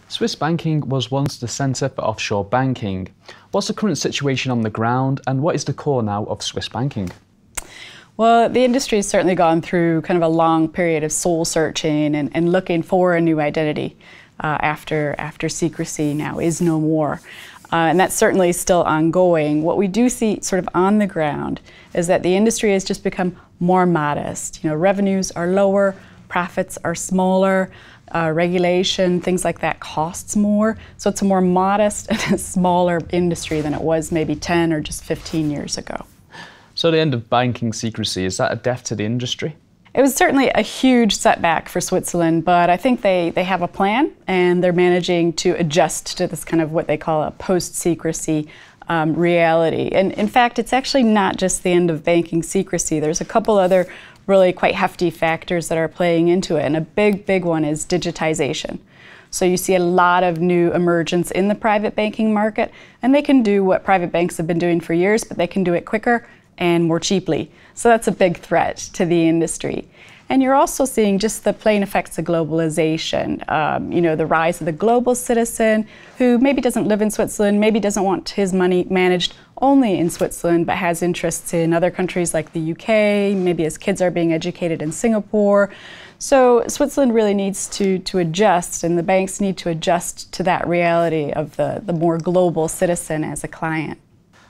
Swiss banking was once the centre for offshore banking. What's the current situation on the ground, and what is the core now of Swiss banking? Well, the industry has certainly gone through kind of a long period of soul searching and looking for a new identity after Secrecy now is no more. And that's certainly still ongoing. What we do see sort of on the ground is that the industry has just become more modest. You know, revenues are lower, profits are smaller, regulation, things like that costs more. So it's a more modest and a smaller industry than it was maybe 10 or just 15 years ago. So the end of banking secrecy, is that a death to the industry? It was certainly a huge setback for Switzerland, but I think they have a plan and they're managing to adjust to this kind of what they call a post-secrecy reality. And in fact, it's actually not just the end of banking secrecy. There's a couple other really quite hefty factors that are playing into it, and a big one is digitization. So you see a lot of new emergence in the private banking market, and they can do what private banks have been doing for years, but they can do it quicker and more cheaply. So that's a big threat to the industry. And you're also seeing just the plain effects of globalization. You know, the rise of the global citizen who maybe doesn't live in Switzerland, maybe doesn't want his money managed only in Switzerland, but has interests in other countries like the UK, maybe his kids are being educated in Singapore. So Switzerland really needs to adjust, and the banks need to adjust to that reality of the more global citizen as a client.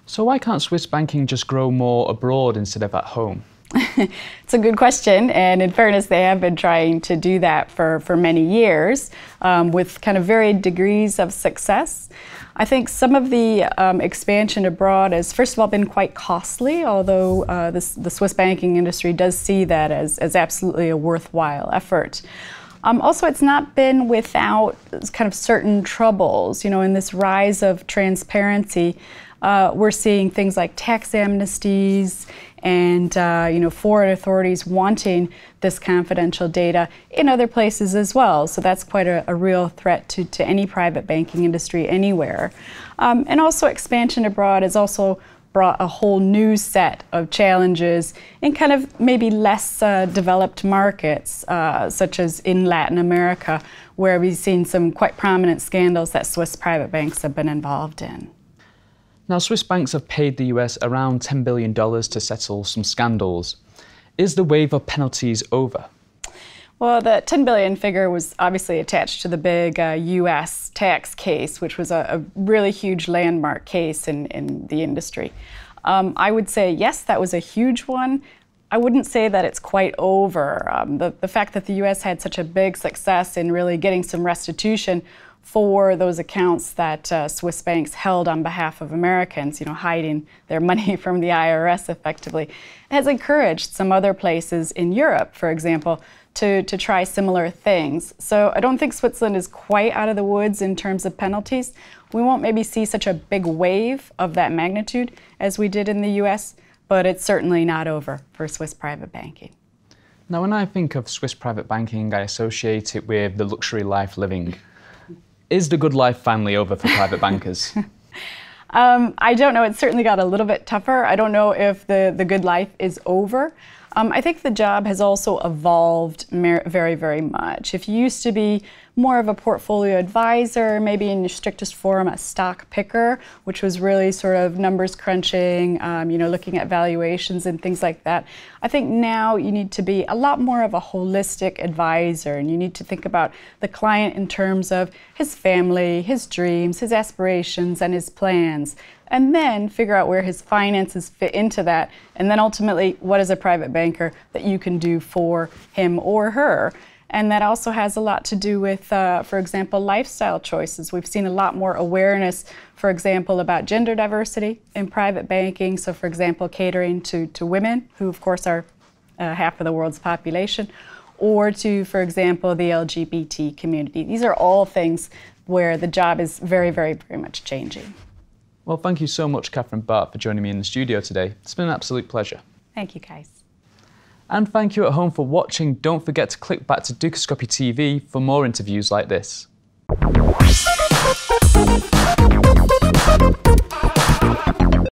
So why can't Swiss banking just grow more abroad instead of at home? It's a good question, and in fairness, they have been trying to do that for many years with kind of varied degrees of success. I think some of the expansion abroad has, first of all, been quite costly, although the Swiss banking industry does see that as absolutely a worthwhile effort. Also, it's not been without kind of certain troubles. You know, in this rise of transparency, we're seeing things like tax amnesties and you know, foreign authorities wanting this confidential data in other places as well. So that's quite a real threat to any private banking industry anywhere. And also expansion abroad has also brought a whole new set of challenges in kind of maybe less developed markets, such as in Latin America, where we've seen some quite prominent scandals that Swiss private banks have been involved in. Now, Swiss banks have paid the US around $10 billion to settle some scandals. Is the wave of penalties over? Well, the 10 billion figure was obviously attached to the big US tax case, which was a really huge landmark case in the industry. I would say, yes, that was a huge one. I wouldn't say that it's quite over. The fact that the US had such a big success in really getting some restitution for those accounts that Swiss banks held on behalf of Americans, you know, hiding their money from the IRS effectively, has encouraged some other places in Europe, for example, to try similar things. So I don't think Switzerland is quite out of the woods in terms of penalties. We won't maybe see such a big wave of that magnitude as we did in the US, but it's certainly not over for Swiss private banking. Now, when I think of Swiss private banking, I associate it with the luxury life living. Is the good life finally over for private bankers? I don't know. It's certainly got a little bit tougher. I don't know if the good life is over. I think the job has also evolved very much. If you used to be more of a portfolio advisor, maybe in your strictest form a stock picker, which was really sort of numbers crunching, you know, looking at valuations and things like that. I think now you need to be a lot more of a holistic advisor, and you need to think about the client in terms of his family, his dreams, his aspirations, and his plans. And then figure out where his finances fit into that, and then ultimately, what is a private banker that you can do for him or her? And that also has a lot to do with, for example, lifestyle choices. We've seen a lot more awareness, for example, about gender diversity in private banking. So, for example, catering to women, who of course are half of the world's population, or to, for example, the LGBT community. These are all things where the job is very much changing. Well, thank you so much, Katharina and Bart, for joining me in the studio today. It's been an absolute pleasure. Thank you, guys. And thank you at home for watching. Don't forget to click back to Dukascopy TV for more interviews like this.